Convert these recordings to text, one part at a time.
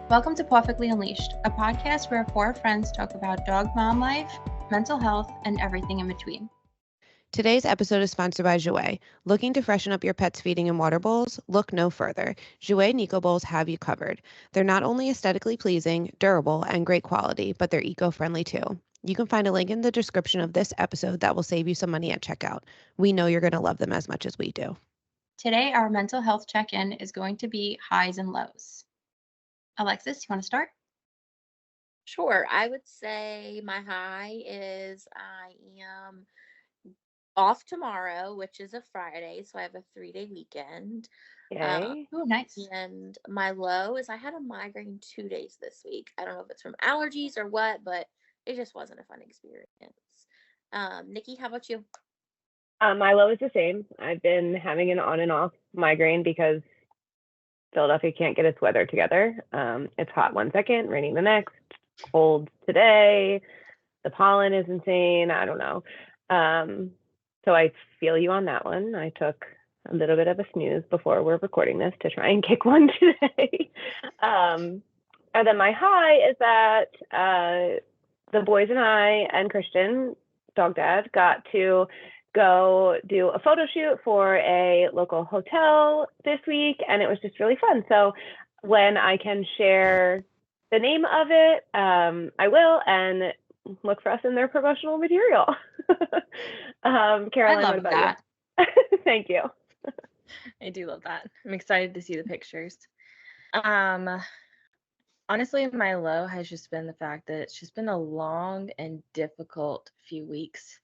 Welcome to Pawfectly Unleashed, a podcast where four friends talk about dog mom life, mental health, and everything in between. Today's episode is sponsored by Jouet. Looking to freshen up your pet's feeding and water bowls? Look no further. Jouet Nico Bowls have you covered. They're not only aesthetically pleasing, durable, and great quality, but they're eco-friendly too. You can find a link in the description of this episode that will save you some money at checkout. We know you're going to love them as much as we do. Today, our mental health check-in is going to be highs and lows. Alexis, you want to start? Sure. I would say my high is I am off tomorrow, which is a Friday, so I have a 3-day weekend. Yay. Oh, nice. And my low is I had a migraine 2 days this week. I don't know if it's from allergies or what, but it just wasn't a fun experience. Nikki, how about you? My low is the same. I've been having an on and off migraine because Philadelphia can't get its weather together. It's hot one second, raining the next, cold today. The pollen is insane. I don't know. So I feel you on that one. I took a little bit of a snooze before we're recording this to try and kick one today. And then my high is that the boys and I and Christian, dog dad, got to go do a photo shoot for a local hotel this week, and it was just really fun. So when I can share the name of it, I will, and look for us in their promotional material. Caroline, I love what about that. you? Thank you. I do love that. I'm excited to see the pictures. Honestly, my low has just been the fact that it's just been a long and difficult few weeks.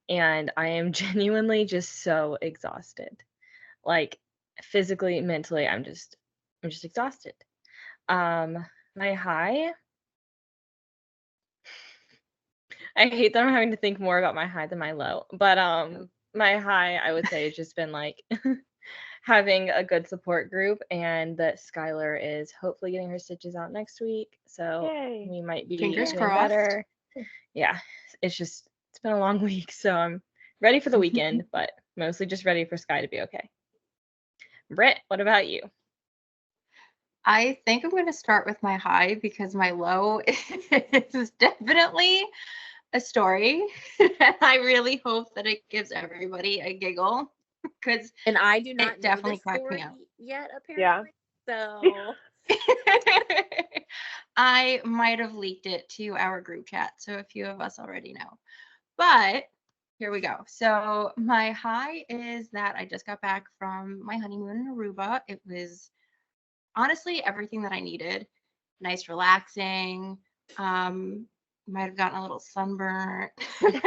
And I am genuinely just so exhausted. Like physically, mentally, I'm just exhausted. My high, I hate that I'm having to think more about my high than my low, but my high I would say has just been like having a good support group, and that Skylar is hopefully getting her stitches out next week, so Yay. we might be Fingers doing crossed. better. Yeah, it's been a long week, so I'm ready for the weekend, but mostly just ready for Sky to be okay. Britt, what about you? I think I'm going to start with my high because my low is definitely a story. And I really hope that it gives everybody a giggle because And I do not know definitely this cracked me story up. yet, Yeah. apparently. So I might have leaked it to our group chat, so a few of us already know. But here we go. So my high is that I just got back from my honeymoon in Aruba. It was honestly everything that I needed. Nice, relaxing. Might have gotten a little sunburnt. But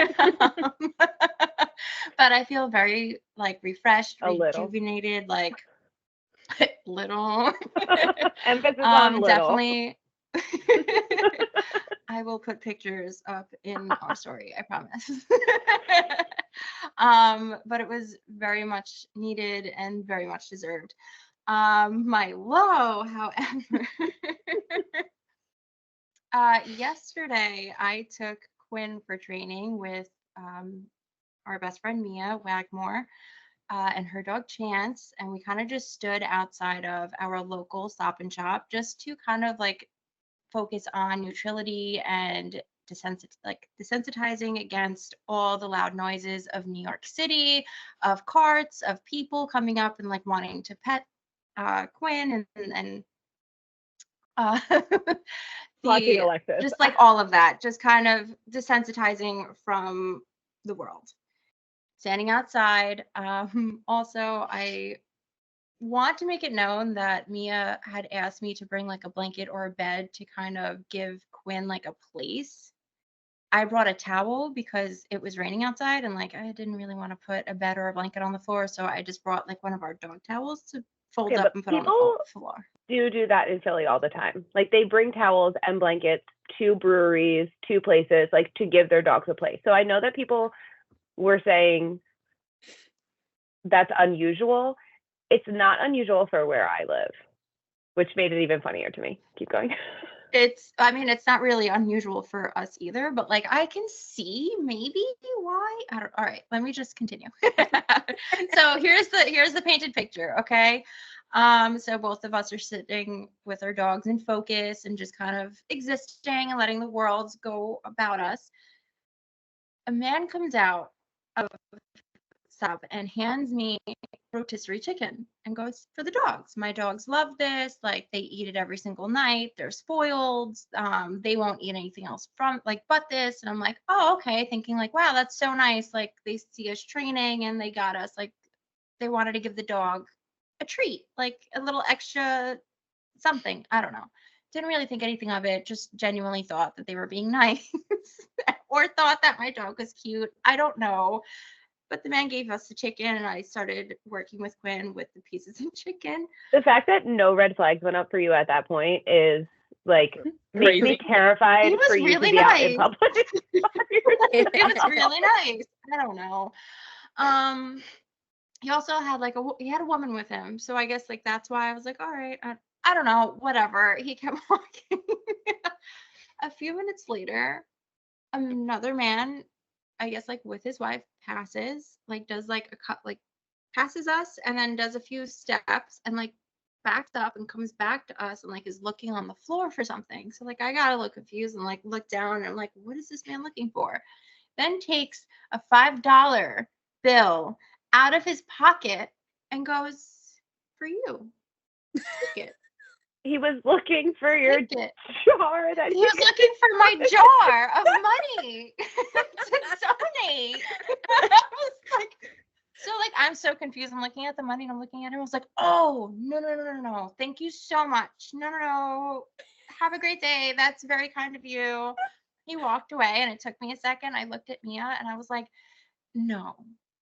I feel very like refreshed, A little. rejuvenated, like little. Emphasis on little. Definitely. I will put pictures up in our story, I promise. But it was very much needed and very much deserved. My low, however, yesterday I took Quinn for training with our best friend Mia Wagmore and her dog Chance, and we kind of just stood outside of our local Stop and Shop just to kind of like focus on neutrality and desensitizing against all the loud noises of New York City, of carts, of people coming up and like wanting to pet Quinn and Lucky Alexis. just like all of that, just kind of desensitizing from the world. Standing outside. Also, I want to make it known that Mia had asked me to bring like a blanket or a bed to kind of give Quinn like a place. I brought a towel because it was raining outside and like I didn't really want to put a bed or a blanket on the floor, so I just brought like one of our dog towels to fold up and put on the floor. Do that in Philly all the time. Like they bring towels and blankets to breweries, to places, like to give their dogs a place. So I know that people were saying that's unusual. It's not unusual for where I live, which made it even funnier to me. Keep going. It's not really unusual for us either, but like I can see maybe why. All right, let me just continue. So here's the painted picture, okay? So both of us are sitting with our dogs in focus and just kind of existing and letting the world go about us. A man comes out of stop and hands me rotisserie chicken and goes, for the dogs. My dogs love this. Like, they eat it every single night. They're spoiled. They won't eat anything else from like but this. And I'm like, oh, okay. Thinking like, wow, that's so nice. Like, they see us training and they got us, like, they wanted to give the dog a treat, like a little extra something. I don't know. Didn't really think anything of it. Just genuinely thought that they were being nice or thought that my dog was cute. I don't know. But the man gave us the chicken, and I started working with Quinn with the pieces of chicken. The fact that no red flags went up for you at that point is like makes me terrified He was for you really to be out in nice. public. It was really nice. I don't know. He also had like he had a woman with him, so I guess like that's why I was like, all right, I don't know, whatever. He kept walking. A few minutes later, another man, I guess like with his wife, passes, like does like a cut, like passes us, and then does a few steps and like backs up and comes back to us and like is looking on the floor for something. So like I got a little confused and like look down and I'm like, what is this man looking for? Then takes a $5 bill out of his pocket and goes, for you. Take it. He was looking for your Take it. jar. That He was looking for my jar of money to donate. I was like, so like I'm so confused. I'm looking at the money and I'm looking at him. I was like, oh no. Thank you so much. No. Have a great day. That's very kind of you. He walked away and it took me a second. I looked at Mia and I was like,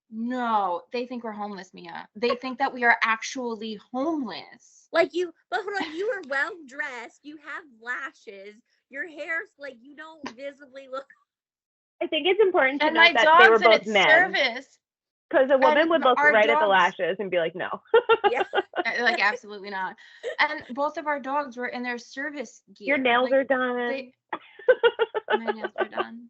no, they think we're homeless, Mia. They think that we are actually homeless. Like you, but hold on, you are well dressed. You have lashes. Your hair's like, you don't visibly look. I think it's important to And note my that they were dog's in both its men. service. Because a woman And would look our right at the dogs- lashes and be like, no. Yeah. Like, absolutely not. And both of our dogs were in their service gear. Your nails Like, are done. my nails are done.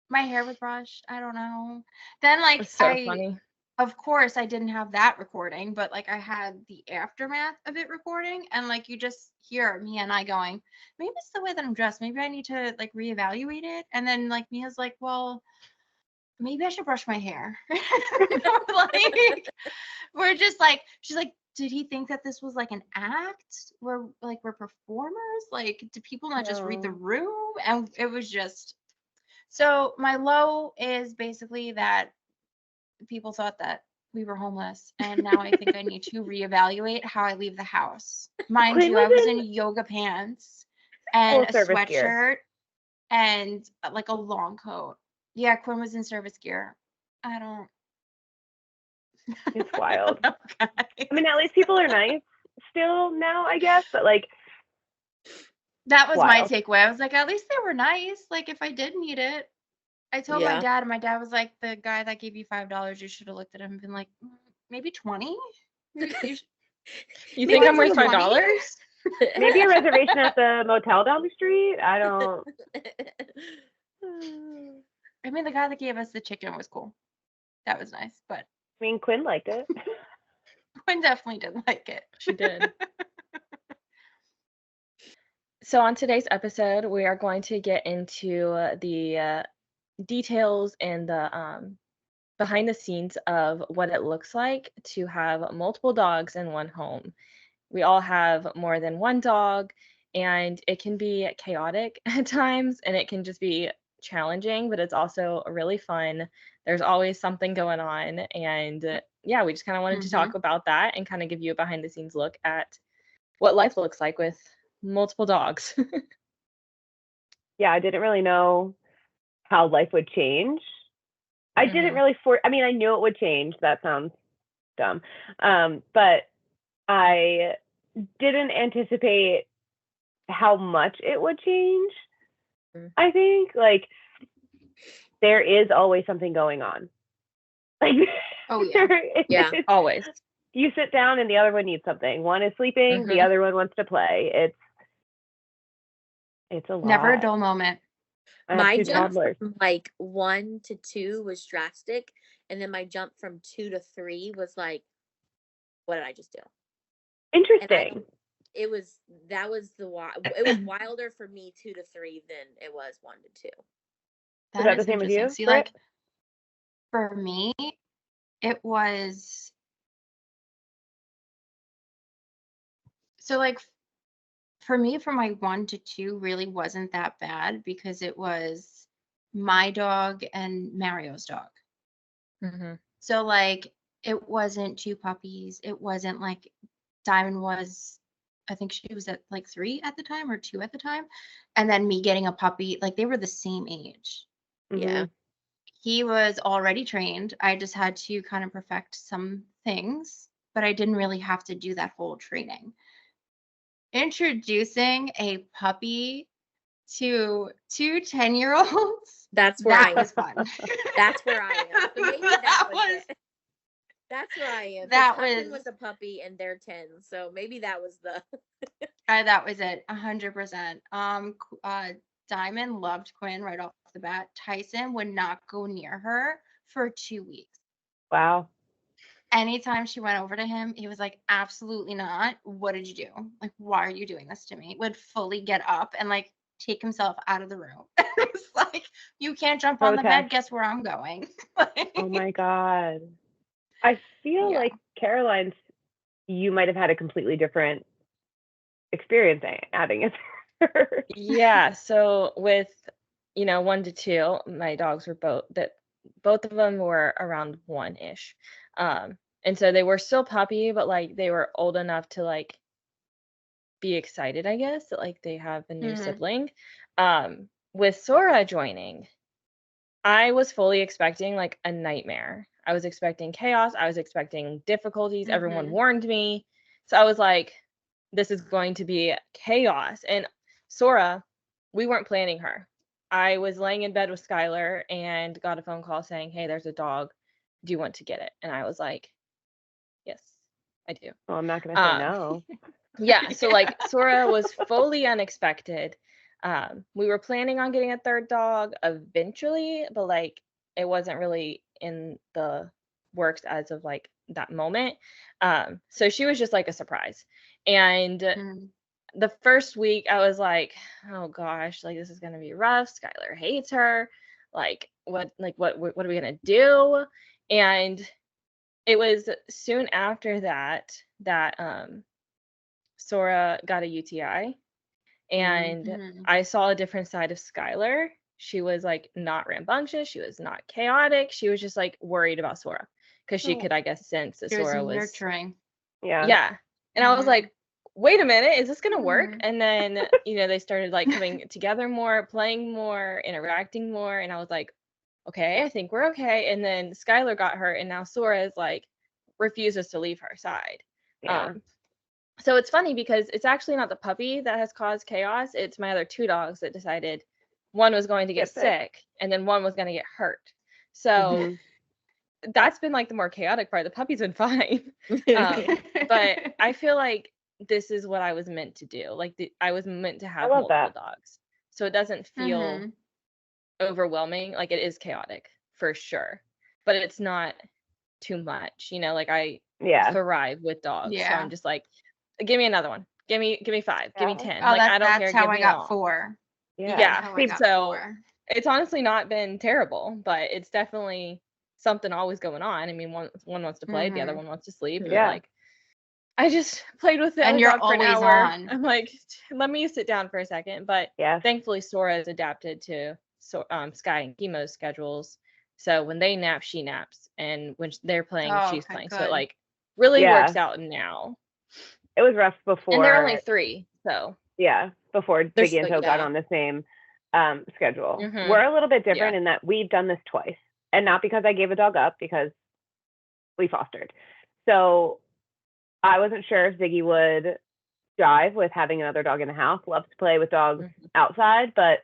My hair was brushed. I don't know. Then like It's so funny. Of course I didn't have that recording, but like I had the aftermath of it recording, and like you just hear Mia and I going, maybe it's the way that I'm dressed. Maybe I need to like reevaluate it. And then like Mia's like, well, maybe I should brush my hair. Like, we're just like, she's like, did he think that this was like an act? We're performers? Like, do people not just read the No. room? And it was just, so my low is basically that people thought that we were homeless, and now I think I need to reevaluate how I leave the house. Mind Quinn you, I was was in in yoga pants and a full-service sweatshirt gear. and like a long coat. Yeah, Quinn was in service gear. I don't. It's wild. Okay. I mean, at least people are nice still now, I guess. But like, That was my wild. takeaway. I was like, at least they were nice. Like, if I did need it, I told my Yeah. dad, and my dad was like, the guy that gave you $5, you should have looked at him and been like, maybe 20. You Maybe think I'm worth 20? $5? maybe a reservation at the motel down the street. I don't. I mean, the guy that gave us the chicken was cool. That was nice, but I mean, Quinn liked it. Quinn definitely didn't like it. She did. So on today's episode, we are going to get into the details and the behind the scenes of what it looks like to have multiple dogs in one home. We all have more than one dog, and it can be chaotic at times, and it can just be challenging, but it's also really fun. There's always something going on, and yeah, we just kind of wanted to talk about that and kind of give you a behind the scenes look at what life looks like with multiple dogs. Yeah, I didn't really know how life would change. I didn't really I mean, I knew it would change. That sounds dumb. But I didn't anticipate how much it would change. I think like there is always something going on. Like, Oh yeah. Yeah. Always. You sit down and the other one needs something. One is sleeping, the other one wants to play. It's a lot. Never a dull moment. I have My two jump toddlers. from like 1 to 2 was drastic, and then my jump from 2 to 3 was like, what did I just do? Interesting. It was wilder for me 2 to 3 than it was 1 to 2. Is that the same with you, See, Britt? like, for me, it was so like for me, from my 1 to 2 really wasn't that bad because it was my dog and Mario's dog. Mhm. So like it wasn't 2 puppies. It wasn't like Diamond was, I think she was at like 3 at the time or 2 at the time. And then me getting a puppy, like they were the same age. Yeah. He was already trained. I just had to kind of perfect some things, but I didn't really have to do that whole training. Introducing a puppy to 2 10-year-olds, That's where that I was am. fun. That's where I am. So maybe that was it. That's where I am. That Husband was was a puppy and they're 10. So maybe that was the that was it, 100%. Diamond loved Quinn right off the bat. Tyson would not go near her for 2 weeks. Wow. Anytime she went over to him, he was like, absolutely not. What did you do? Like, why are you doing this to me? Would fully get up and like take himself out of the room. It's like, you can't jump on the bed. Guess where I'm going? Oh my God. I feel Yeah. like Caroline's, you might have had a completely different experience adding it. Yeah. So with 1 to 2, my dogs were both of them were around 1-ish. And so they were still puppy, but like they were old enough to like be excited, I guess, that like they have a new sibling. With Sora joining, I was fully expecting like a nightmare. I was expecting chaos. I was expecting difficulties. Everyone warned me. So I was like, this is going to be chaos. And Sora, we weren't planning her. I was laying in bed with Skylar and got a phone call saying, hey, there's a dog. Do you want to get it? And I was like, yes, I do. Well, I'm not going to say no. Yeah. So like Sora was fully unexpected. We were planning on getting a third dog eventually, but like it wasn't really in the works as of like that moment. So she was just like a surprise. And the first week I was like, oh gosh, like this is gonna be rough. Skylar hates her. Like what are we gonna do? And it was soon after that Sora got a UTI, and I saw a different side of Skylar. She was like not rambunctious. She was not chaotic. She was just like worried about Sora because she could, I guess, sense that Sora was nurturing. Yeah. And I was like, wait a minute, is this going to work? And then, they started like coming together more, playing more, interacting more. And I was like, okay, I think we're okay. And then Skylar got hurt, and now Sora is like refuses to leave her side. Yeah. So it's funny because it's actually not the puppy that has caused chaos. It's my other 2 dogs that decided one was going to get sick and then one was going to get hurt. So that's been like the more chaotic part. The puppy's been fine. But I feel like this is what I was meant to do. Like I was meant to have multiple dogs. So it doesn't feel overwhelming. Like it is chaotic for sure, but it's not too much. Like I thrive with dogs. So I'm just like, give me another one. Give me 5. Give me 10. Like I don't care. That's how I got all. 4. Yeah. So it's honestly not been terrible, but it's definitely something always going on. I mean, one wants to play, the other one wants to sleep. Yeah. Like I just played with the and other you're dog for an always hour. on. I'm like, let me sit down for a second. But thankfully Sora is adapted to Sky and Chemo's schedules. So when they nap, she naps, and when they're playing, she's playing. So it like really works out now. It was rough before. And they're only 3, so. Yeah, before Biggie and Toe got on the same schedule. We're a little bit different in that we've done this twice. And not because I gave a dog up, because we fostered. So I wasn't sure if Ziggy would jive with having another dog in the house. Loves to play with dogs outside, but,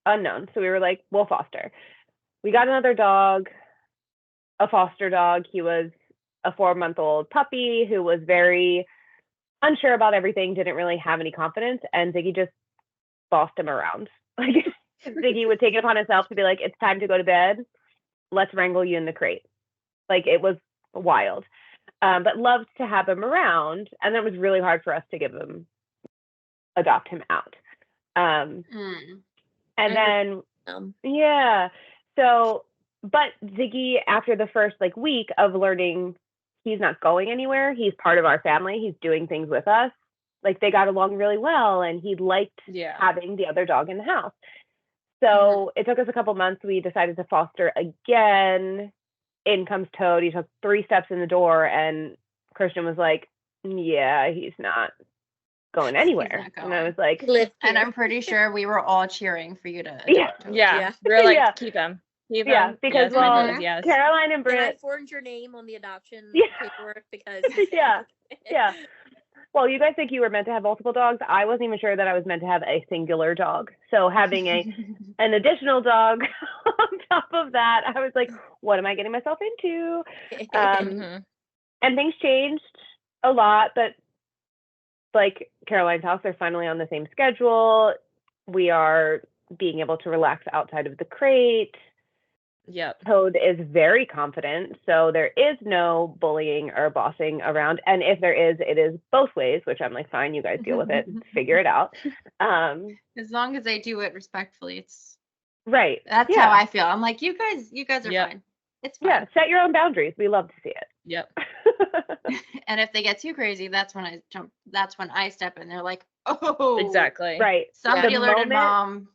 unknown. So we were like, we'll foster. We got another dog, a foster dog. He was a 4-month-old puppy who was very unsure about everything, didn't really have any confidence, and Ziggy just bossed him around. Like Ziggy would take it upon himself to be like, it's time to go to bed. Let's wrangle you in the crate. Like it was wild. but loved to have him around. And it was really hard for us to adopt him out. And then, yeah. So, but Ziggy, after the first like week of learning he's not going anywhere, he's part of our family, he's doing things with us, like they got along really well, and he liked having the other dog in the house. So it took us a couple months. We decided to foster again. In comes Toad. He took 3 steps in the door, and Christian was like, yeah, he's not going anywhere. And I was like, and I'm pretty sure we were all cheering for you to adopt Toad. We're like, keep him. Because Caroline and Britt. And I forged your name on the adoption paperwork because. Yeah. Well, you guys think you were meant to have multiple dogs. I wasn't even sure that I was meant to have a singular dog. So having an additional dog on top of that, I was like, what am I getting myself into? And things changed a lot, but like Caroline's house, they're finally on the same schedule. We are being able to relax outside of the crate. Toad is very confident, so there is no bullying or bossing around. And if there is, it is both ways, which I'm like, fine, you guys deal with it, figure it out. As long as they do it respectfully, it's right. That's how I feel. I'm like, you guys are fine. It's fine. Yeah, set your own boundaries. We love to see it. And if they get too crazy, that's when I jump. That's when I step in. They're like, oh, exactly. Right. Somebody alerted mom.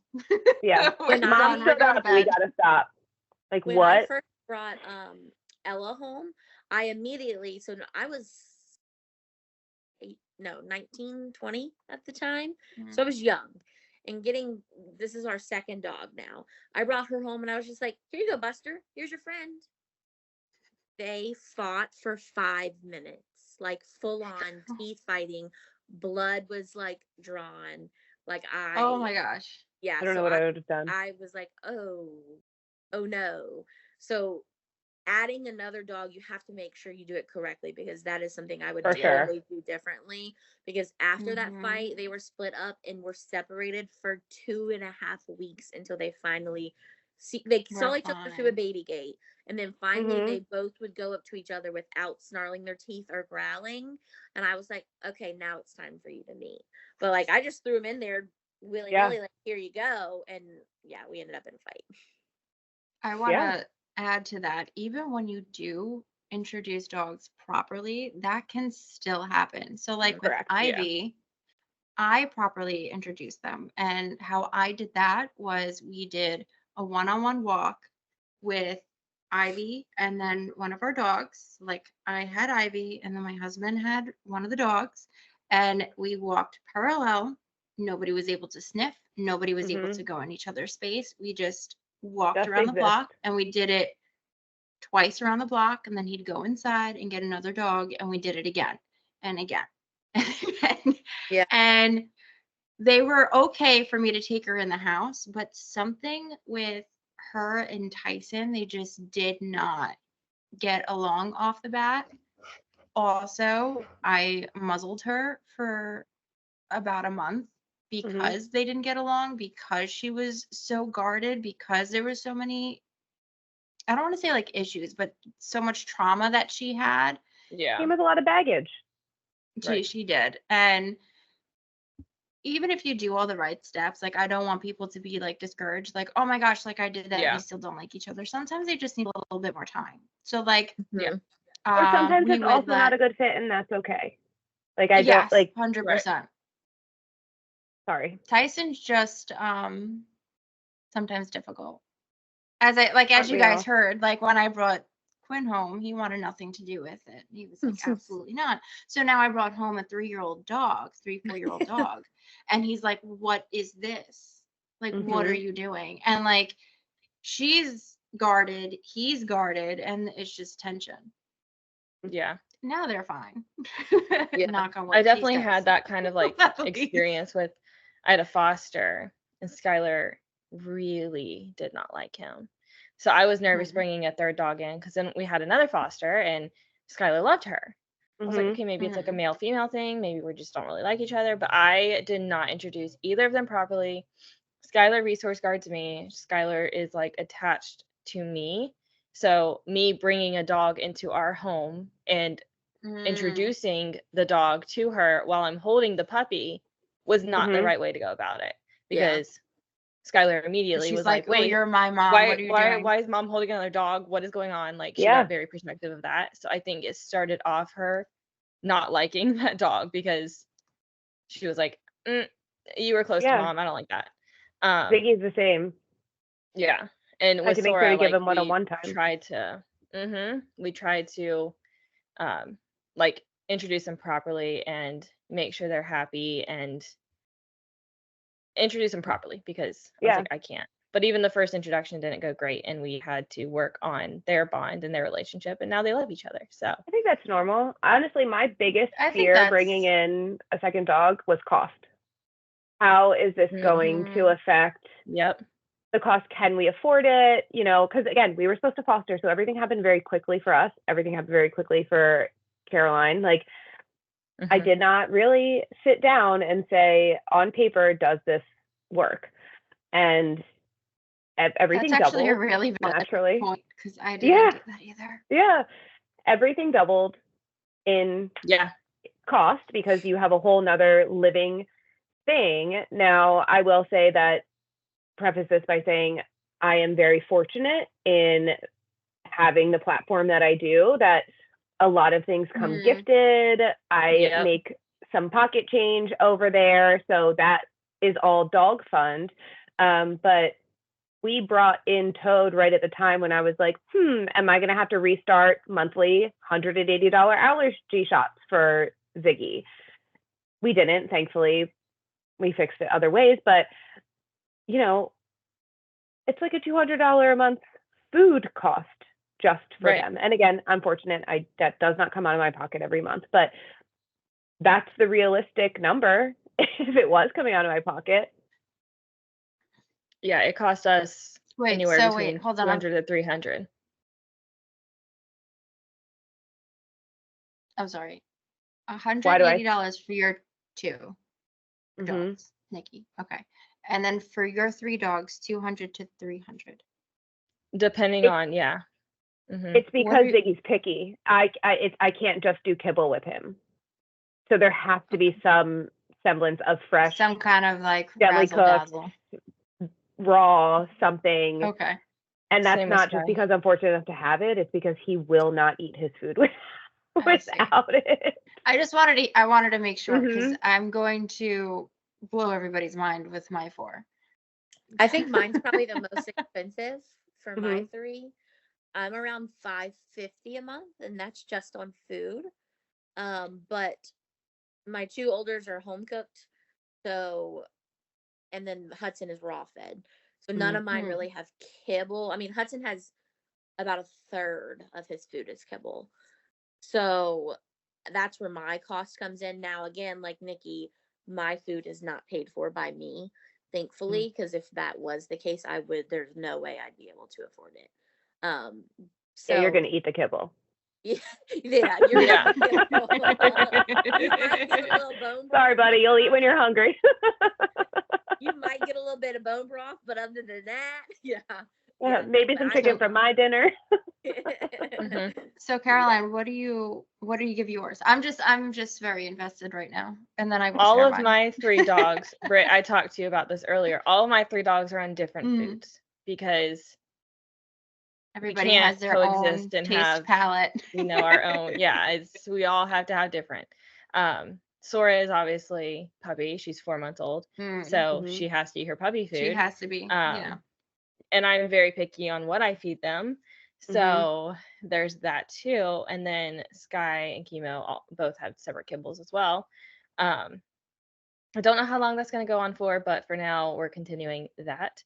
When mom showed up, we gotta stop. Like when what? I first brought Ella home, I immediately, so I was 19, 20 at the time. So I was young and this is our second dog now. I brought her home and I was just like, here you go, Buster. Here's your friend. They fought for 5 minutes, like full on teeth fighting. Blood was like drawn. Like oh my gosh. Yeah. I don't know what I would have done. I was like, oh no. So adding another dog, you have to make sure you do it correctly, because that is something I would totally do differently. Because after that fight, they were split up and were separated for 2.5 weeks until they finally they saw each other through a baby gate. And then finally they both would go up to each other without snarling their teeth or growling. And I was like, okay, now it's time for you to meet. But like, I just threw him in there willy-nilly, like, here you go. And we ended up in a fight. I want to add to that, even when you do introduce dogs properly, that can still happen. So like with Ivy, I properly introduced them. And how I did that was we did a one-on-one walk with Ivy and then one of our dogs. Like I had Ivy and then my husband had one of the dogs, and we walked parallel. Nobody was able to sniff. Nobody was able to go in each other's space. We just walked around the block, and we did it twice around the block, and then he'd go inside and get another dog, and we did it again and again and again. And they were okay for me to take her in the house, but something with her and Tyson, they just did not get along off the bat. Also, I muzzled her for about a month because they didn't get along, because she was so guarded, because there was so many, I don't want to say like issues, but so much trauma that she had. Came with a lot of baggage. She did. And even if you do all the right steps, like I don't want people to be like discouraged, like, oh my gosh, like I did that, we still don't like each other. Sometimes they just need a little bit more time. So like, or sometimes it's also not a good fit, and that's okay. Like I don't like 100%. Sorry. Tyson's just sometimes difficult. As you guys heard, like when I brought Quinn home, he wanted nothing to do with it. He was like, absolutely not. So now I brought home a 3-4-year-old dog, and he's like, what is this? Like, what are you doing? And like, she's guarded, he's guarded, and it's just tension. Now they're fine. Knock on wood. I definitely had that kind of like experience with, I had a foster, and Skylar really did not like him. So I was nervous bringing a third dog in, because then we had another foster and Skylar loved her. I was like, okay, maybe it's like a male female thing. Maybe we just don't really like each other. But I did not introduce either of them properly. Skylar resource guards me. Skylar is like attached to me. So me bringing a dog into our home and introducing the dog to her while I'm holding the puppy was not the Mhm. right way to go about it, Yeah. because Skylar immediately She's was like, like, "Oh, wait, you're my mom. why What are you doing?" why is mom holding another dog? What is going on? Like, she Yeah. got very protective of that. So I think it started off her not liking that dog, because she was like, you were close to Yeah. mom, I don't like that. Ziggy's the same. Yeah. And I had with to make sure Sora, to give like, him we one-on-one time. tried to like introduce them properly and make sure they're happy and introduce them properly, because I was Yeah. like, I can't. But even the first introduction didn't go great, and we had to work on their bond and their relationship, and now they love each other. So I think that's normal. Honestly, my biggest I think fear that's bringing in a second dog was cost. How is this going to affect yep. the cost? Can we afford it? You know, because again, we were supposed to foster, so everything happened very quickly for us. Everything happened very quickly for Caroline. Like, I did not really sit down and say, on paper, does this work? And everything That's actually doubled a really valid naturally. point, because I didn't do that either. Yeah, everything doubled in cost because you have a whole nother living thing. Now, I will say that, preface this by saying I am very fortunate in having the platform that I do, that a lot of things come gifted. I make some pocket change over there, so that is all dog fund. But we brought in Toad right at the time when I was like, am I going to have to restart monthly $180 allergy shots for Ziggy? We didn't, thankfully. We fixed it other ways, but you know, it's like a $200 a month food cost just for them. And again, I'm fortunate, that does not come out of my pocket every month, but that's the realistic number if it was coming out of my pocket. Yeah, it cost us anywhere between hold on, 200 to 300. I'm sorry. $180 for your two dogs, Nikki. Okay. And then for your three dogs, 200 to 300. Depending on, It's because Ziggy's picky. I can't just do kibble with him. So there has to be some semblance of fresh, some kind of like gently cooked, razzle-dazzle, raw something. Okay. And that's not just because I'm fortunate enough to have it. It's because he will not eat his food without it. I wanted to make sure, because I'm going to blow everybody's mind with my 4. I think mine's probably the most expensive for my 3. I'm around $550 a month, and that's just on food. But my 2 olders are home cooked, so, and then Hudson is raw fed. So none of mine really have kibble. I mean, Hudson has about a third of his food is kibble. So that's where my cost comes in. Now, again, like Nikki, my food is not paid for by me, thankfully, because if that was the case, there's no way I'd be able to afford it. So you're going to eat the kibble. You're gonna get a little bone broth. Sorry, buddy, you'll eat when you're hungry. You might get a little bit of bone broth, but other than that, maybe some chicken from my dinner. So Caroline, what do you give yours? I'm just very invested right now, and then I will all share of mine. my 3 dogs. Britt, I talked to you about this earlier. All of my 3 dogs are on different foods, because everybody has their own taste palette. Our own. We all have to have different. Sora is obviously puppy. She's 4 months old, so she has to eat her puppy food. She has to be. And I'm very picky on what I feed them. So there's that too. And then Sky and Chemo both have separate kibbles as well. I don't know how long that's going to go on for, but for now we're continuing that.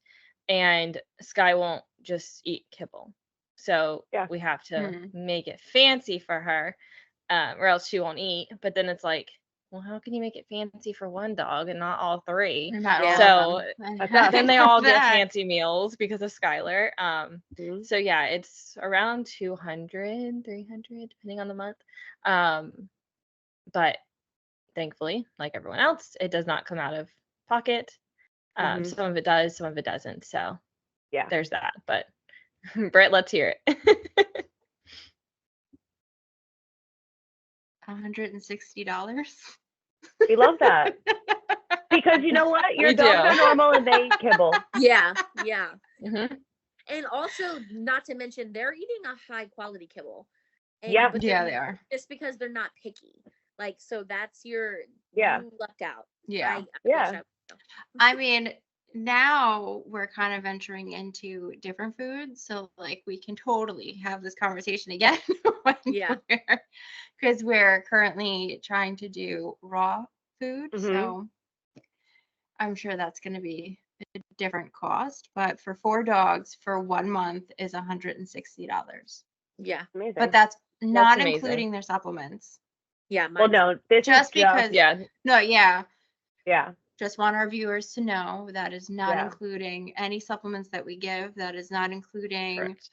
And Sky won't just eat kibble. So we have to make it fancy for her, or else she won't eat. But then it's like, well, how can you make it fancy for one dog and not all 3? So then they all get fancy meals because of Skylar. So it's around 200, 300, depending on the month. But thankfully, like everyone else, it does not come out of pocket. Some of it does, some of it doesn't. So there's that. But Britt, let's hear it. $160. We love that. Because you know what? Your We dogs do. are normal and they kibble. Yeah, yeah. Mhm. And also, not to mention, they're eating a high quality kibble. And, Yeah. but Yeah, they are. Just because they're not picky. Like, so that's you lucked out. Yeah. I wish Yeah. I would know. I mean, now we're kind of venturing into different foods, so like we can totally have this conversation again Yeah. because we're currently trying to do raw food, Mhm. so I'm sure that's going to be a different cost, but for 4 dogs for 1 month is $160. Yeah. Amazing. But that's not amazing. including their supplements. Yeah. well, no, this Just is just, because Yeah. no, yeah. yeah. Just want our viewers to know that is not Yeah. including any supplements that we give. That is not including Correct.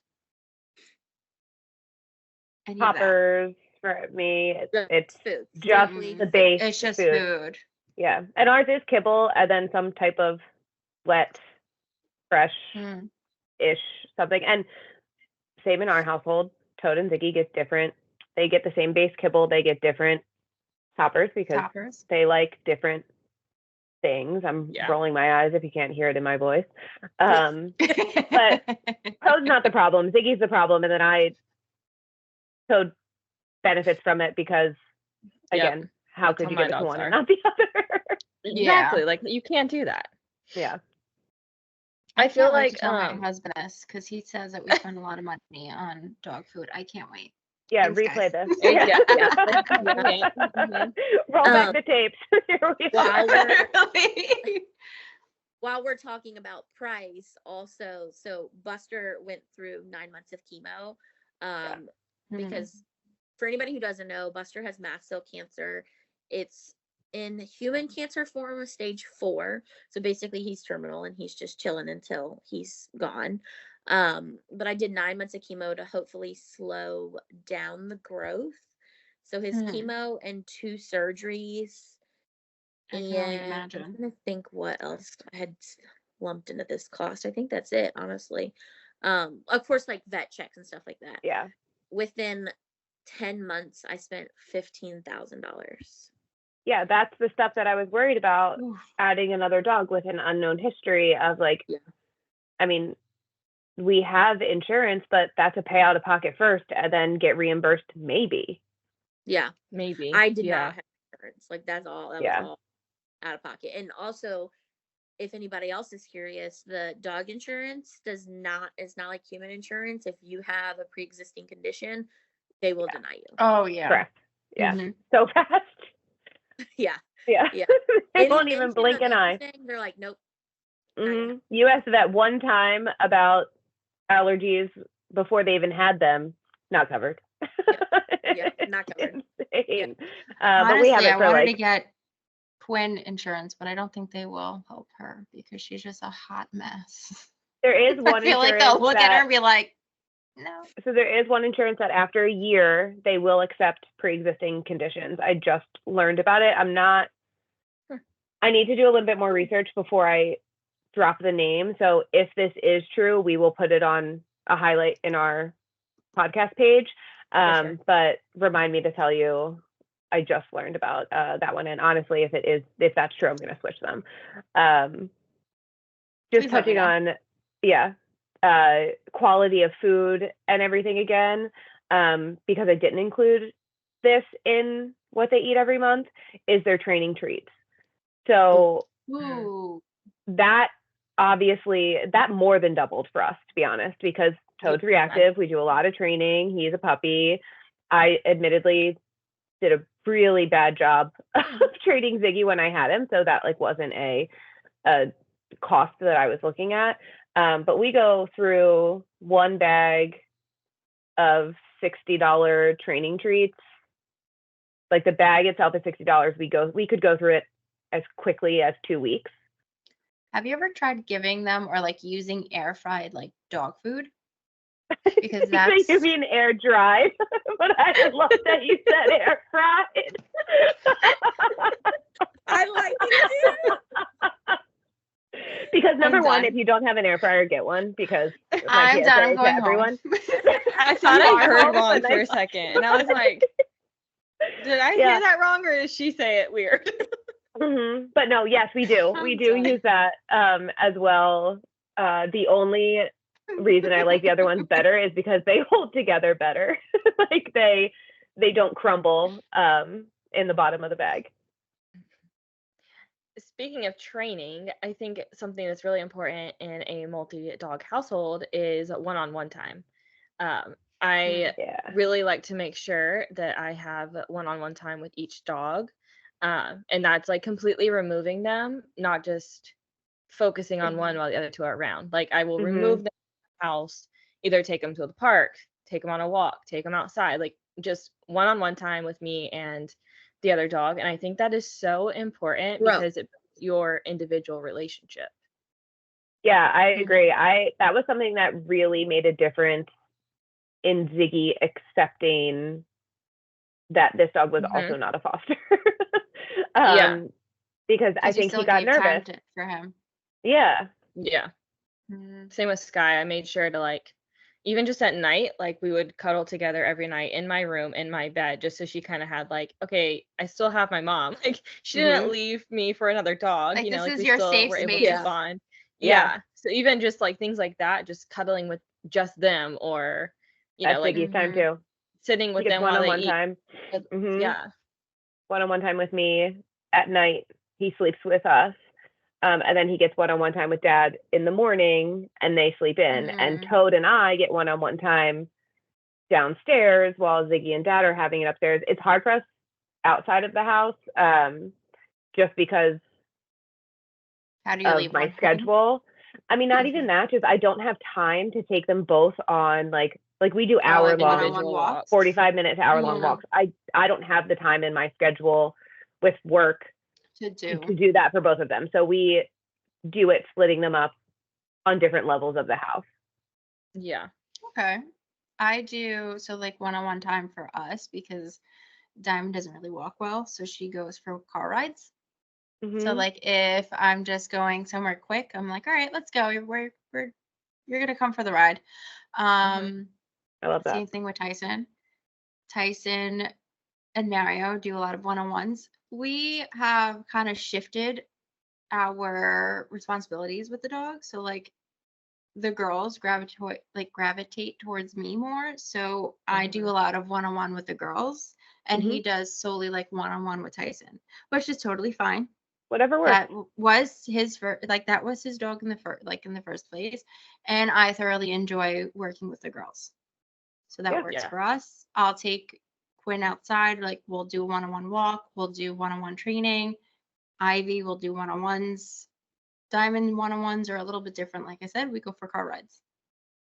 any of that. Poppers for me. It's food. just Strictly the food. base It's just food. food. Yeah. And ours is kibble and then some type of wet, fresh-ish something. And same in our household. Toad and Ziggy get different. They get the same base kibble. They get different toppers because Toppers. they like different things. I'm Yeah. rolling my eyes if you can't hear it in my voice. But Toad's not the problem. Ziggy's the problem. And then Toad benefits from it because, again, how That's could how you my give it to dogs one are. and not the other? Exactly. Like you can't do that. Yeah. I feel can't wait like to tell my husband this because he says that we spend a lot of money on dog food. I can't wait. Yeah, Thanks, replay guys. this. Yeah. Mhm. Roll back the tapes. Here we While are. we're while we're talking about price, also, so Buster went through 9 months of chemo. Because for anybody who doesn't know, Buster has mast cell cancer. It's in human cancer form of stage 4. So basically he's terminal and he's just chilling until he's gone. But I did 9 months of chemo to hopefully slow down the growth. So his chemo and 2 surgeries. I can only imagine. I'm trying to think what else I had lumped into this cost. I think that's it, honestly. Of course, like vet checks and stuff like that. Yeah. Within 10 months, I spent $15,000. Yeah, that's the stuff that I was worried about. Oof. Adding another dog with an unknown history of like, Yeah. I mean, we have insurance, but that's a pay out of pocket first and then get reimbursed maybe. Yeah. Maybe. I did not have insurance. Like that's all. That Yeah. was all out of pocket. And also, if anybody else is curious, the dog insurance is not like human insurance. If you have a pre-existing condition, they will deny you. Oh yeah. Correct. Yeah. Mhm. So fast. Yeah. Yeah. Yeah. They Any won't even mention blink of an eye. anything, they're like, nope. You asked that one time about allergies before they even had them, not covered. Yeah, not covered. Insane. Honestly, but we have it I for wanted like to get Quinn insurance, but I don't think they will help her because she's just a hot mess. there is one I feel like insurance they'll look at her and be like, no. So there is one insurance that after a year they will accept pre-existing conditions. I just learned about it. I need to do a little bit more research before I drop the name. So if this is true, we will put it on a highlight in our podcast page. Sure. But remind me to tell you, I just learned about that one. And honestly, if that's true, I'm going to switch them. Just Please let me touching on, quality of food and everything again, because I didn't include this in what they eat every month, is their training treats. So Ooh. that obviously, that more than doubled for us, to be honest, because Toad's reactive. We do a lot of training. He's a puppy. I admittedly did a really bad job of training Ziggy when I had him. So that like wasn't a cost that I was looking at. But we go through one bag of $60 training treats. Like the bag itself is $60. We could go through it as quickly as 2 weeks. Have you ever tried giving them or like using air fried like dog food? Because that's You mean air dried, but I love that you said air fried. I like it too. Because number I'm one, done. if you don't have an air fryer, get one, because my I'm PSA done. I'm to going everyone. home. I thought I heard home wrong and for a second, and I was like, Did I Yeah. hear that wrong, or did she say it weird? But no, yes, we do. We do use that as well. The only reason I like the other ones better is because they hold together better. Like they don't crumble in the bottom of the bag. Speaking of training, I think something that's really important in a multi-dog household is one-on-one time. I Yeah. really like to make sure that I have one-on-one time with each dog. And that's like completely removing them, not just focusing on one while the other two are around. Like I will remove them from the house, either take them to the park, take them on a walk, take them outside, like just one-on-one time with me and the other dog. And I think that is so important because it builds your individual relationship. Yeah, I agree. That was something that really made a difference in Ziggy accepting that this dog was also not a foster. Yeah. Because I think he got nervous. For him. Yeah. Yeah. Same with Sky. I made sure to like, even just at night, like we would cuddle together every night in my room, in my bed, just so she kind of had like, okay, I still have my mom. Like she didn't leave me for another dog. Like, you know, this like is we your still safe were able space. to bond. Yeah. So even just like things like that, just cuddling with just them, or That's like Ziggy's time too. sitting with them while they eat. Time. Yeah. One-on-one time with me at night. He sleeps with us. And then he gets one-on-one time with Dad in the morning, and they sleep in. And Toad and I get one-on-one time downstairs while Ziggy and Dad are having it upstairs. It's hard for us outside of the house, just because of my schedule. I mean, not even that, just I don't have time to take them both on like we do hour-long walks, 45-minute to hour-long walks. I don't have the time in my schedule with work to do that for both of them. So we do it splitting them up on different levels of the house. Yeah. Okay. I do so like one-on-one time for us because Diamond doesn't really walk well, so she goes for car rides. So like if I'm just going somewhere quick, I'm like, all right, let's go. You're gonna come for the ride. I love that. Same thing with Tyson. Tyson and Mario do a lot of one-on-ones. We have kind of shifted our responsibilities with the dog. So like the girls gravitate towards me more. So I do a lot of one-on-one with the girls, and he does solely like one-on-one with Tyson, which is totally fine. Whatever works. That was his that was his dog in the first place, and I thoroughly enjoy working with the girls. So that works for us. I'll take Quinn outside, like we'll do a one-on-one walk, we'll do one-on-one training. Ivy will do one-on-ones. Diamond one-on-ones are a little bit different. Like I said, we go for car rides.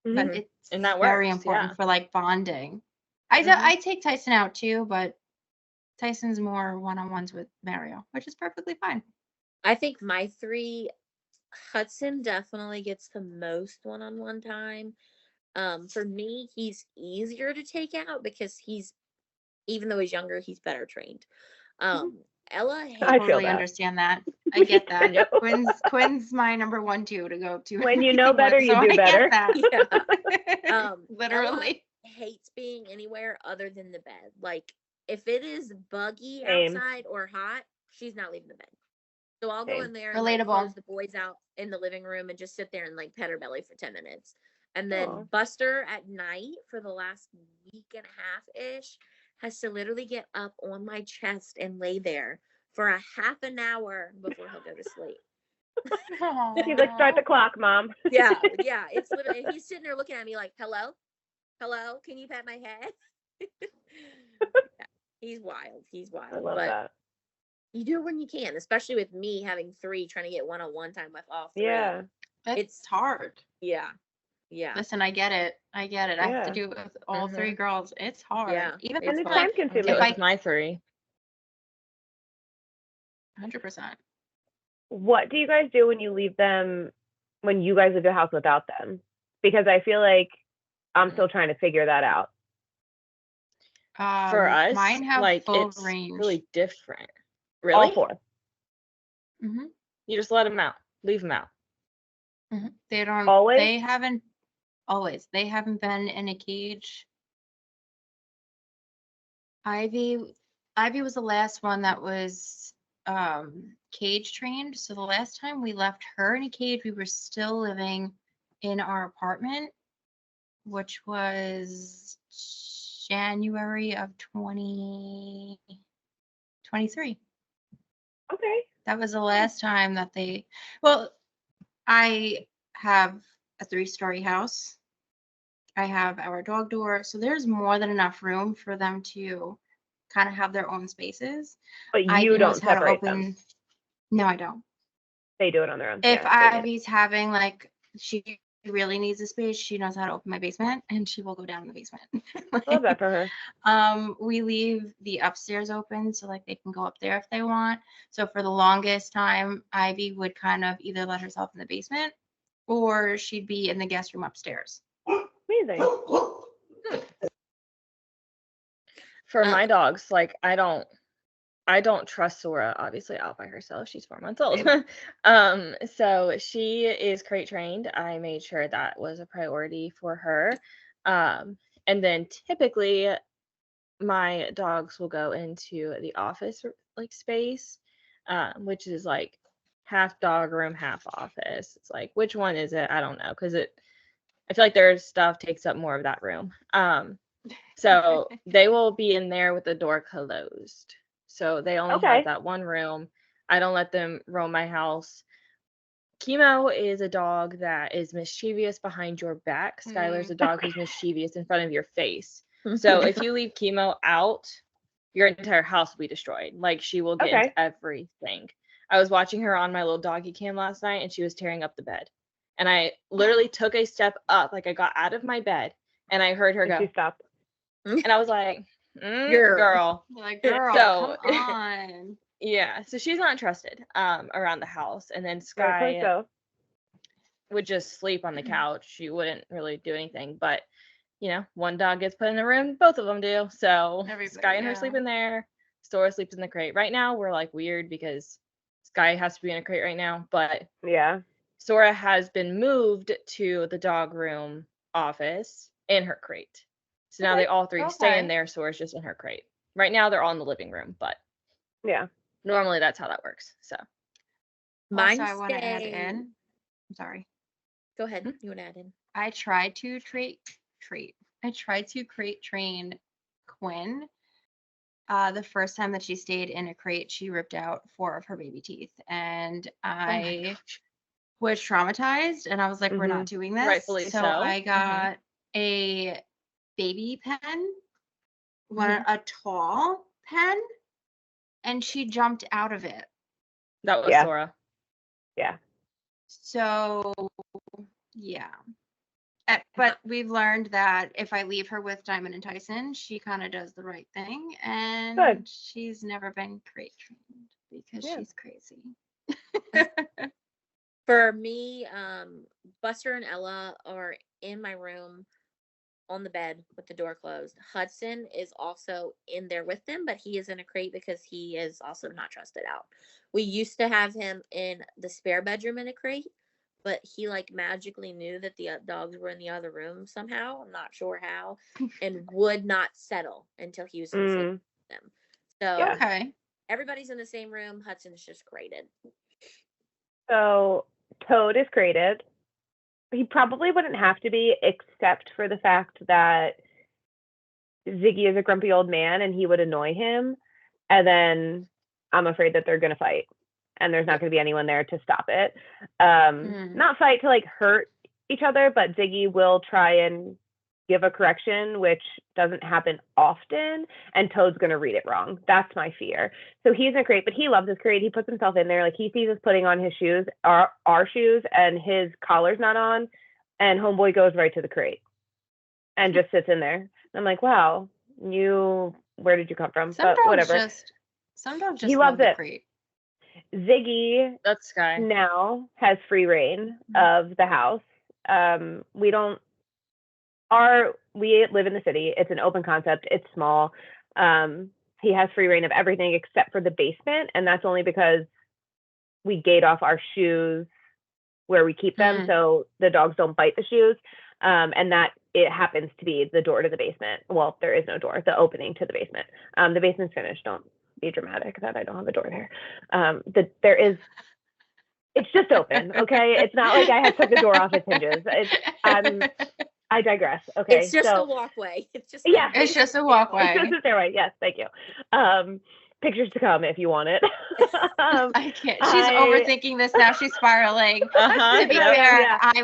But it's very important for like bonding. I take Tyson out too, but Tyson's more one-on-ones with Mario, which is perfectly fine. I think my three, Hudson definitely gets the most one-on-one time. For me, he's easier to take out because even though he's younger, he's better trained. Ella, I totally understand that. I get that. Yep. Quinn's my number one too to go to. When you know better, you do better. Yeah. Literally. Ella hates being anywhere other than the bed. Like if it is buggy outside or hot, she's not leaving the bed. So I'll go in there and like, close the boys out in the living room and just sit there and like pet her belly for 10 minutes. And then Buster at night for the last week and a half ish has to literally get up on my chest and lay there for a half an hour before he'll go to sleep. He's like, start the clock, Mom. Yeah. It's literally, he's sitting there looking at me like, hello, can you pat my head? He's wild. I love that. You do it when you can, especially with me having three, trying to get one-on-one time with all three. Yeah. It's hard. Yeah. Listen, I get it. I have to do it with all three girls. It's hard. Yeah. Even and it's time consuming. With my three. 100%. What do you guys do when you leave them, when you guys leave the house without them? Because I feel like I'm still trying to figure that out. For us, mine have like full it's range. really different. Really? All four. You just let them out. Leave them out. They don't always. They haven't always. They haven't been in a cage. Ivy Ivy was the last one that was cage trained. So the last time we left her in a cage, we were still living in our apartment, which was January of 2023. Okay. That was the last time that well, I have a 3-story house. I have our dog door. So there's more than enough room for them to kind of have their own spaces. But you Ivy don't knows how to separate open. them. No, I don't. They do it on their own. If Yeah, Ivy's having like she really needs a space, she knows how to open my basement and she will go down in the basement. love that for her. We leave the upstairs open so like they can go up there if they want. So for the longest time, Ivy would kind of either let herself in the basement or she'd be in the guest room upstairs. Amazing. For my dogs, like I don't trust Sora obviously out by herself. She's 4 months old. So she is crate trained. I made sure that was a priority for her. And then typically my dogs will go into the office like space, which is like half dog room, half office. It's like, which one is it? I don't know, because I feel like their stuff takes up more of that room. So they will be in there with the door closed. So they only have that one room. I don't let them roam my house. Chemo is a dog that is mischievous behind your back. Skylar's a dog who's mischievous in front of your face. So if you leave Chemo out, your entire house will be destroyed. Like she will get into everything. I was watching her on my little doggy cam last night and she was tearing up the bed. And I literally took a step up, like I got out of my bed and I heard her go. She stopped. And I was like, girl. Like, girl, So, come on. Yeah, so she's not trusted around the house. And then Rightfully Sky so. would just sleep on the couch. She wouldn't really do anything. But, you know, one dog gets put in the room, both of them do. So Sky and her sleep in there. Sora sleeps in the crate. Right now, we're like weird because Sky has to be in a crate right now. But yeah, Sora has been moved to the dog room office in her crate. So now they all three stay in there. Sora's just in her crate. Right now, they're all in the living room, but yeah, normally that's how that works. So Also, I want to add in. I'm sorry. Go ahead. You want to add in? I tried to crate train Quinn. The first time that she stayed in a crate, she ripped out 4 of her baby teeth, and I was traumatized. And I was like, "We're not doing this." Rightfully so. I got a baby pen, a tall pen, and she jumped out of it. That was Sora. Yeah. So, yeah. But we've learned that if I leave her with Diamond and Tyson, she kind of does the right thing, and she's never been crate trained because she's crazy. For me, Buster and Ella are in my room on the bed with the door closed. Hudson is also in there with them, but he is in a crate because he is also not trusted out. We used to have him in the spare bedroom in a crate, but he like magically knew that the dogs were in the other room somehow. I'm not sure how, and would not settle until he was in sleep with them. So everybody's in the same room. Hudson's just crated. So Toad is crated. He probably wouldn't have to be, except for the fact that Ziggy is a grumpy old man and he would annoy him. And then I'm afraid that they're going to fight and there's not going to be anyone there to stop it. Not fight to like hurt each other, but Ziggy will try and give a correction, which doesn't happen often. And Toad's going to read it wrong. That's my fear. So he's in a crate, but he loves his crate. He puts himself in there. Like he sees us putting on his shoes, our shoes, and his collar's not on. And homeboy goes right to the crate and just sits in there. And I'm like, wow, where did you come from? Some dogs whatever. Some dogs just he loves love it. The crate. Ziggy that's Sky. Now has free reign of the house. We live in the city. It's an open concept. It's small. He has free reign of everything except for the basement. And that's only because we gate off our shoes where we keep them. So the dogs don't bite the shoes. And that it happens to be the door to the basement. Well, there is no door, the opening to the basement. The basement's finished. Don't be dramatic that I don't have a door there. It's just open, okay? It's not like I had took the door off its hinges. I digress. Okay. It's just a walkway. It's just it's just a walkway. It's just a stairway. Yes, thank you. Pictures to come if you want it. I can't. She's overthinking this now. She's spiraling. To be fair, I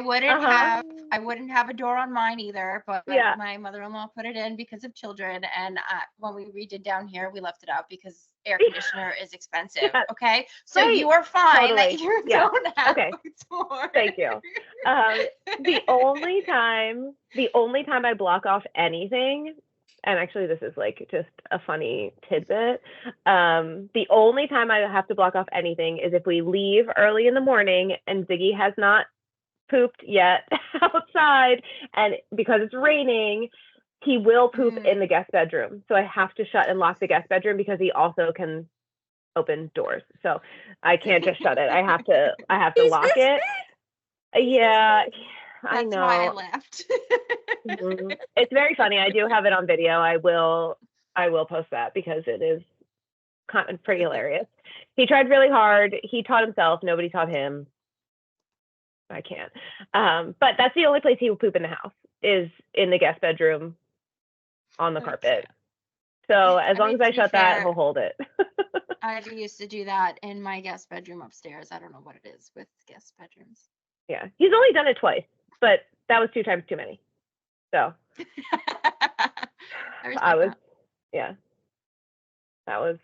wouldn't have a door on mine either, but my mother-in-law put it in because of children. And when we redid down here, we left it out because air conditioner is expensive. Okay, so you are fine that you don't have a door. Thank you. The only time I block off anything. And actually, this is like just a funny tidbit. The only time I have to block off anything is if we leave early in the morning and Ziggy has not pooped yet outside. And because it's raining, he will poop in the guest bedroom. So I have to shut and lock the guest bedroom because he also can open doors. So I can't just shut it. I have to lock it. Yeah. I know. That's why I left. It's very funny. I do have it on video. I will post that because it is kind of pretty hilarious. He tried really hard. He taught himself. Nobody taught him. I can't. But that's the only place he will poop in the house is in the guest bedroom on the carpet. So as long as I shut that, he'll hold it. I used to do that in my guest bedroom upstairs. I don't know what it is with guest bedrooms. Yeah, he's only done it twice, but that was 2 times too many. So that was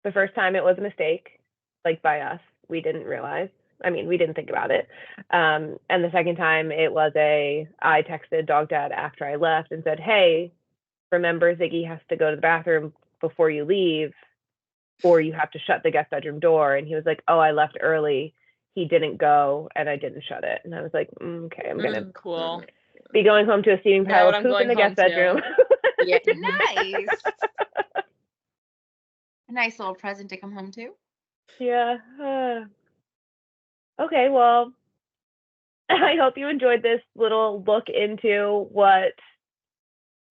the first time it was a mistake, like by us. We didn't realize. I mean, we didn't think about it. And the second time it was I texted Dog Dad after I left and said, hey, remember Ziggy has to go to the bathroom before you leave, or you have to shut the guest bedroom door. And he was like, oh, I left early. He didn't go and I didn't shut it. And I was like, okay, I'm going to be going home to a steaming pile of poop in the guest bedroom. Yeah. Nice. A nice little present to come home to. Yeah. Okay, well, I hope you enjoyed this little look into what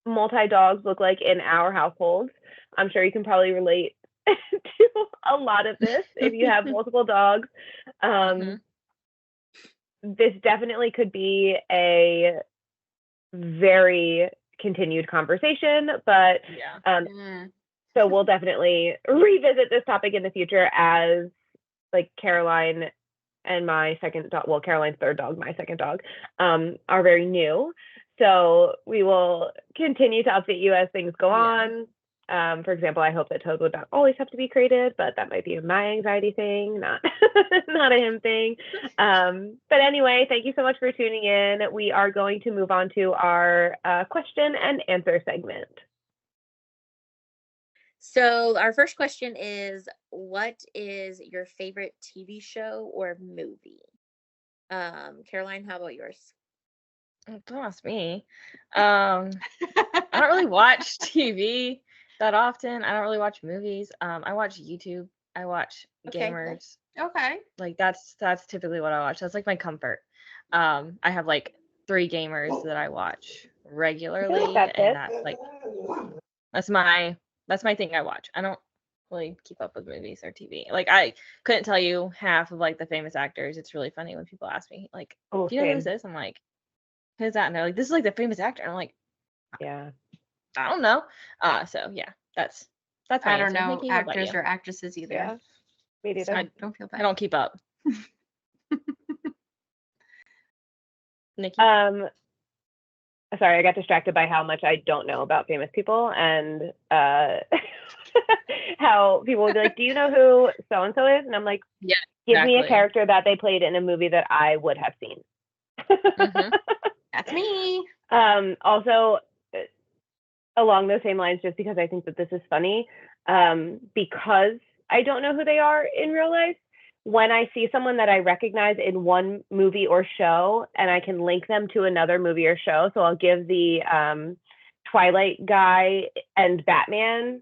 multi-dogs look like in our households. I'm sure you can probably relate to a lot of this if you have multiple dogs. This definitely could be a very continued conversation, but so we'll definitely revisit this topic in the future as like Caroline and my second dog, well, Caroline's third dog, my second dog, are very new. So we will continue to update you as things go on. For example, I hope that Toad would not always have to be created, but that might be my anxiety thing, not not a him thing. But anyway, thank you so much for tuning in. We are going to move on to our question and answer segment. So our first question is, what is your favorite TV show or movie? Caroline, how about yours? Don't ask me. I don't really watch TV that often. I don't really watch movies. I watch YouTube. I watch gamers. Okay. Like that's typically what I watch. That's like my comfort. I have like 3 gamers that I watch regularly, and that's my thing I watch. I don't really keep up with movies or TV. Like I couldn't tell you half of like the famous actors. It's really funny when people ask me like, do you know who this is? I'm like, who's that? And they're like, this is like the famous actor. And I'm like, yeah, I don't know. So yeah, that's my I don't answer. know Nikki, actors or actresses either. Yeah, me neither. I don't feel bad. I don't keep up. Nikki? Sorry, I got distracted by how much I don't know about famous people and how people would be like, do you know who so-and-so is? And I'm like, yeah, give me a character that they played in a movie that I would have seen. That's me. Also, along those same lines, just because I think that this is funny, because I don't know who they are in real life, when I see someone that I recognize in one movie or show and I can link them to another movie or show, so I'll give the Twilight guy and Batman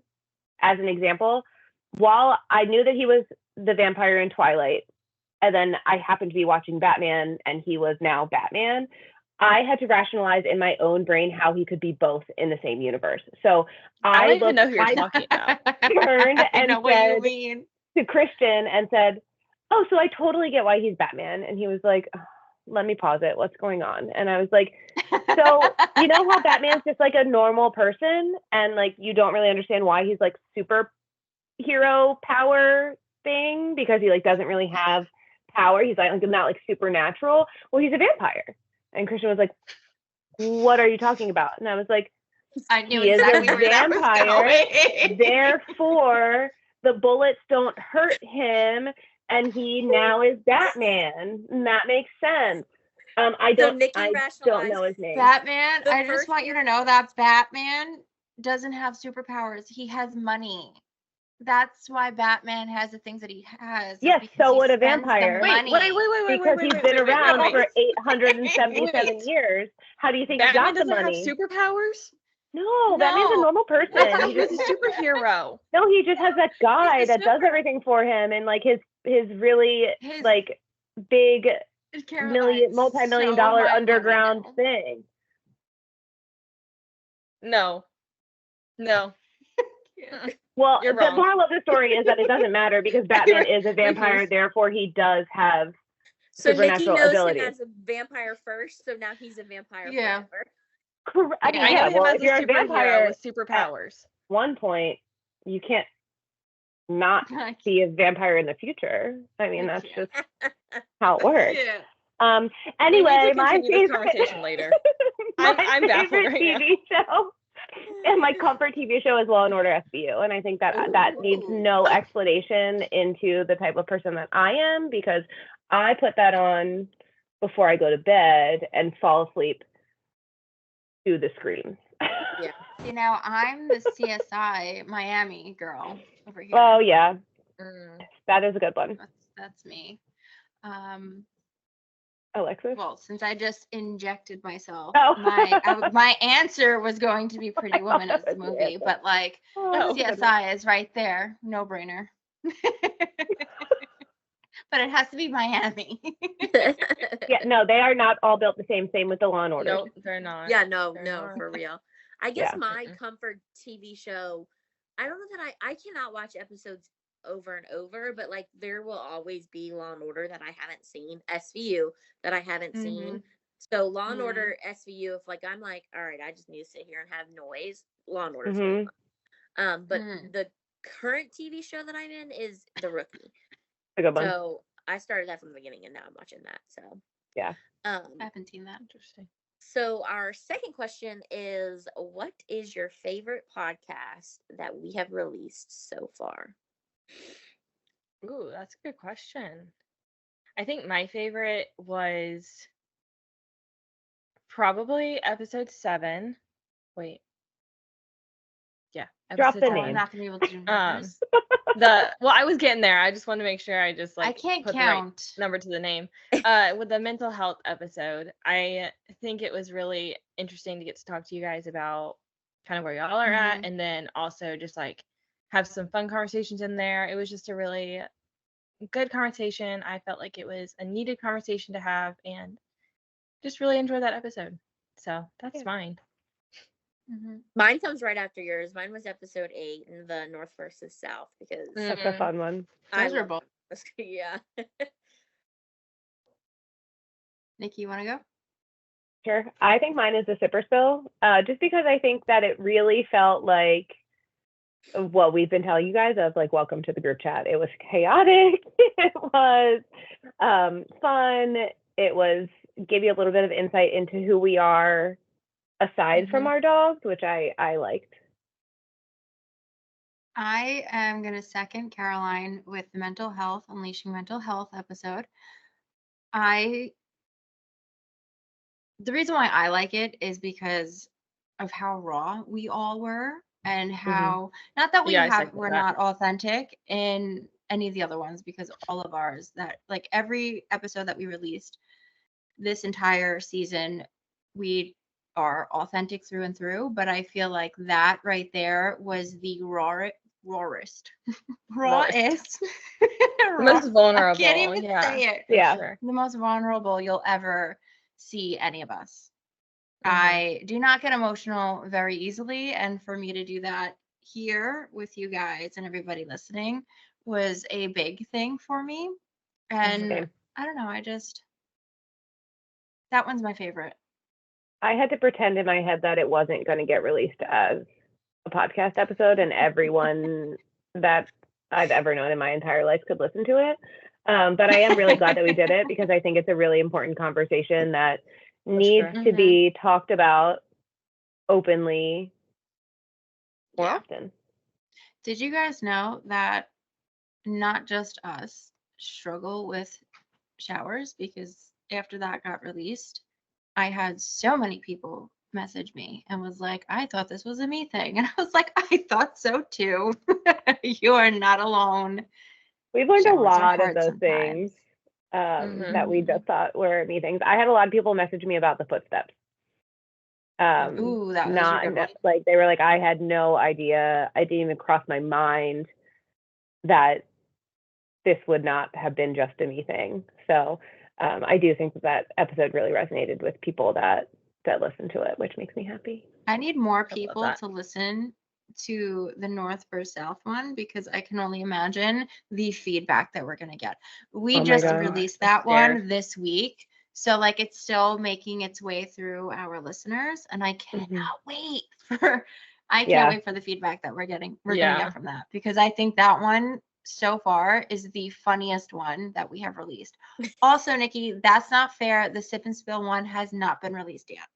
as an example. While I knew that he was the vampire in Twilight, and then I happened to be watching Batman and he was now Batman, I had to rationalize in my own brain how he could be both in the same universe. So I I don't even know who you're I talking about. turned I and know what you said mean. to Christian and said, "Oh, so I totally get why he's Batman." And he was like, "Oh, let me pause it. What's going on?" And I was like, "So you know how Batman's just like a normal person, and like you don't really understand why he's like superhero power thing because he like doesn't really have power. He's like not like supernatural. Well, he's a vampire." And Christian was like, "What are you talking about?" And I was like, I knew "He exactly is a where that was vampire. going. Therefore, the bullets don't hurt him, and he now is Batman. And that makes sense." I don't know his name. Batman, The I just first want you to year- know that Batman doesn't have superpowers. He has money. That's why Batman has the things that he has. Yes, because so he would a spends the vampire. Wait, money. Because he's been around wait. for 877 Wait. years. How do you think he Batman got the doesn't have money? superpowers? No, Batman's a No. normal person. I thought He he was just a superhero. no, he just has that guy He's a that does sniffer. everything for him, and like his really His- like big Caroline's multi-million so dollar mind-blowing underground now. thing. No. Well, You're the wrong. moral of the story is that it doesn't matter because Batman is a vampire, Refuse. therefore he does have So Nikki supernatural knows abilities. him as a vampire first, so now he's a vampire Yeah. forever. Correct. I mean, I yeah, know him well, as if a you're a superhero vampire, with superpowers. one point you can't not be a vampire in the future. I mean, that's just how it works. Yeah. Anyway, we need to my continue this favorite conversation later. my I'm baffled favorite right now. TV show and my comfort TV show is Law and Order SVU, and I think that needs no explanation into the type of person that I am because I put that on before I go to bed and fall asleep to the screams. Yeah. You know, I'm the CSI Miami girl over here. Oh yeah, Mm. that is a good one. That's me. Alexis? Well, since I just injected myself, Oh. my answer was going to be Pretty Woman as the movie, Yeah. but like Oh. CSI is right there, no brainer. But it has to be Miami. Yeah, no, they are not all built the same. Same with the Law and Order. Nope, they're not. Yeah, no, They're no, not. for real. I guess Yeah. my comfort TV show, I don't know that I cannot watch episodes over and over, but like there will always be Law and Order that I haven't seen, SVU that I haven't seen. So Law and Order SVU, if like I'm like, all right, I just need to sit here and have noise, Law and Order's really fun. But the current TV show that I'm in is The Rookie. A good one. So I started that from the beginning and now I'm watching that. So yeah. I haven't seen that. Interesting. So our second question is, what is your favorite podcast that we have released so far? Ooh, that's a good question. I think my favorite was probably episode 7. Wait. Yeah. Drop episode the 7. I'm name. not gonna be able to do numbers. Well, I was getting there. I just wanted to make sure I just like I can't put the right count. number to the name. With the mental health episode, I think it was really interesting to get to talk to you guys about kind of where y'all are at, and then also just like have some fun conversations in there. It was just a really good conversation. I felt like it was a needed conversation to have, and just really enjoyed that episode. So that's mine. Mine comes right after yours. Mine was episode 8 in the North versus South because That's a fun one. Those are both. Yeah. Nikki, you want to go? Sure. I think mine is the Sipper Spill, just because I think that it really felt like what we've been telling you guys of like, welcome to the group chat. It was chaotic. It was fun. It was gave you a little bit of insight into who we are aside from our dogs, which I liked. I am going to second Caroline with the mental health, Unleashing Mental Health episode. The reason why I like it is because of how raw we all were and how, not that we're not authentic in any of the other ones, because all of ours, that like every episode that we released this entire season, we are authentic through and through, but I feel like that right there was the rawest. Most vulnerable. I can't even say it. Yeah. Sure. The most vulnerable you'll ever see any of us. Mhm. I do not get emotional very easily, and for me to do that here with you guys and everybody listening was a big thing for me. And Same. I don't know, that one's my favorite. I had to pretend in my head that it wasn't going to get released as a podcast episode, and everyone that I've ever known in my entire life could listen to it. But I am really glad that we did it, because I think it's a really important conversation that needs sure. to be talked about openly more Yeah. often. Did you guys know that not just us struggle with showers? Because after that got released, I had so many people message me and was like, I thought this was a me thing. And I was like, I thought so too. You are not alone. We've learned a Showers are lot of hard those sometimes. things that we Mhm. just thought were me things. I had a lot of people message me about the footsteps. Ooh, that was a Not good one. like, they were like, I had no idea. I didn't even cross my mind that this would not have been just a me thing. So I do think that episode really resonated with people that listened to it, which makes me happy. I need more love people that. to listen to the North versus South one, because I can only imagine the feedback that we're going to get. We Oh my just God. released I'm that one scared. this week. So like it's still making its way through our listeners, and I cannot wait for Yeah. the feedback that we're gonna Yeah. get from that, because I think that one so far is the funniest one that we have released. Also, Nikki, that's not fair. The Sip and Spill one has not been released yet.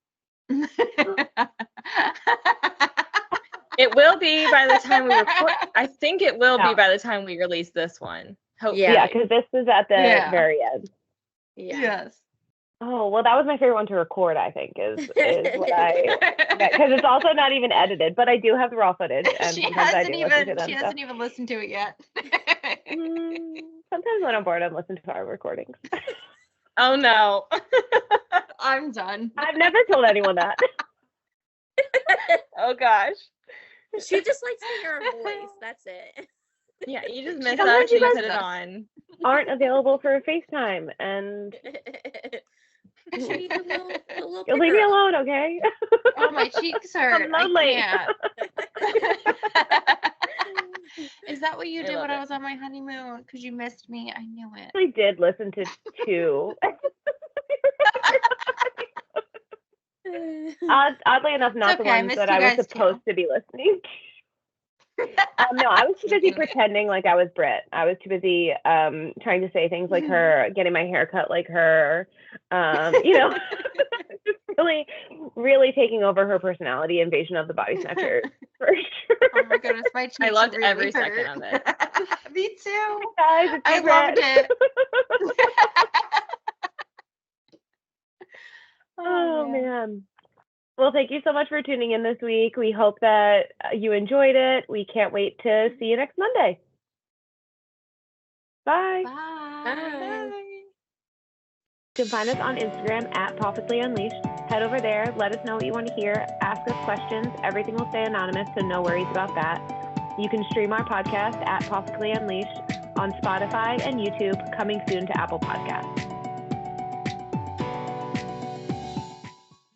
It will be by the time we record. I think it will No. be by the time we release this one. Hopefully. Yeah. Yeah, because this is at the Yeah. very end. Yeah. Yes. Oh, well, that was my favorite one to record, I think, is what I, because it's also not even edited, but I do have the raw footage, and She sometimes I hasn't do listen to even them. she So. hasn't even listened to it yet. Sometimes when I'm bored, I listen to our recordings. Oh no. I'm done. I've never told anyone that. Oh gosh. She just likes to hear her voice. That's it. Yeah, you just miss Sometimes out till you you guys put it does. on. Aren't available for a FaceTime, and She needs a little you'll leave me picker up. alone, okay? Oh, my cheeks hurt. I'm lonely. I can't. Is that what you I did love when I it. was on my honeymoon? Because you missed me. I knew it. I did listen to two. Oddly enough, not the okay, I ones missed that you I was guys supposed to be listening. No, I was too busy pretending like I was Britt. I was too busy trying to say things like her, getting my hair cut like her, just really taking over her personality, Invasion of the Body Snatchers, for sure. Oh my goodness, my cheeks I loved really every hurt. second of it. Me too. Guys, it's I me, loved Britt. it. Oh man. Well, thank you so much for tuning in this week. We hope that you enjoyed it. We can't wait to see you next Monday. Bye. Bye. You can find us on Instagram at Pawfectly Unleashed. Head over there. Let us know what you want to hear. Ask us questions. Everything will stay anonymous, so no worries about that. You can stream our podcast at Pawfectly Unleashed on Spotify and YouTube, coming soon to Apple Podcasts.